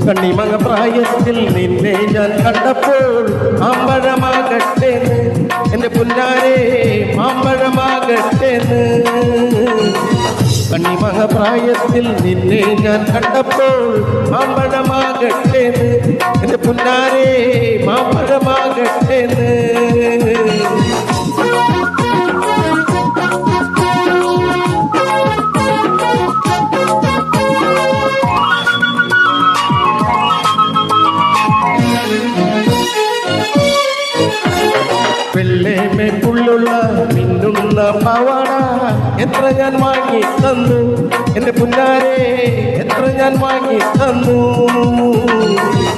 കണ്ണിമങ്ങ പ്രായത്തിൽ നിന്നെ ഞാൻ കണ്ടപ്പോൾ മാമ്പഴമാകട്ടെ എന്റെ പുന്നാരെ മാമ്പഴമാകട്ടെ. കണ്ണിമങ്ങ പ്രായത്തിൽ നിന്നെ ഞാൻ കണ്ടപ്പോൾ മാമ്പഴമാകട്ടെ എന്റെ പുന്നാരെ മാമ്പഴമാകട്ടെ. വെള്ളേമേ പുള്ളുള്ള മിന്നുന്ന പാവാട എത്ര ഞാൻ വാങ്ങി തന്നു എന്റെ പുന്നാരെ എത്ര ഞാൻ വാങ്ങി തന്നു.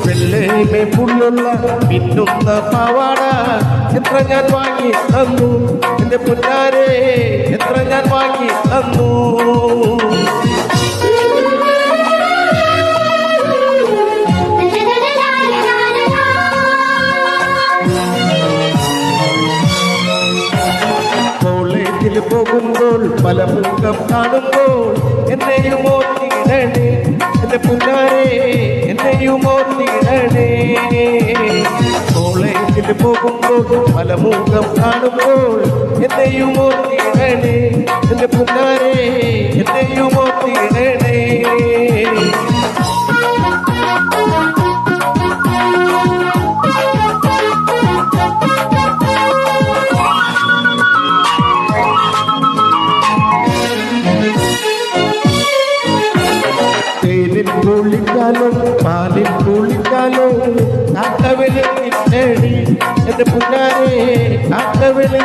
വെള്ളേമേ പുള്ളുള്ള മിന്നുന്ന പാവാട എത്ര ഞാൻ വാങ്ങി തന്നു എന്റെ പുന്നാരെ എത്ര ഞാൻ വാങ്ങി തന്നു. പോകുമ്പോൾ പല മുഖം കാണുമ്പോൾ എന്നെയും ഓർത്തിടണേ എന്റെ പുന്നാരെ എന്നെയും ഓർത്തിടണേ. കോളേജിൽ പോകുമ്പോൾ പല മുഖം കാണുമ്പോൾ എന്നെയും ഓർത്തിടണേ എന്റെ പുന്നാരെ എന്നെയും ഓർത്തിടണേ. കുളിക്കാലോ പാലിൽ കുളിക്കാലോ കാക്കവിളി എന്റെ പുന്നാരെ കാക്കവിളി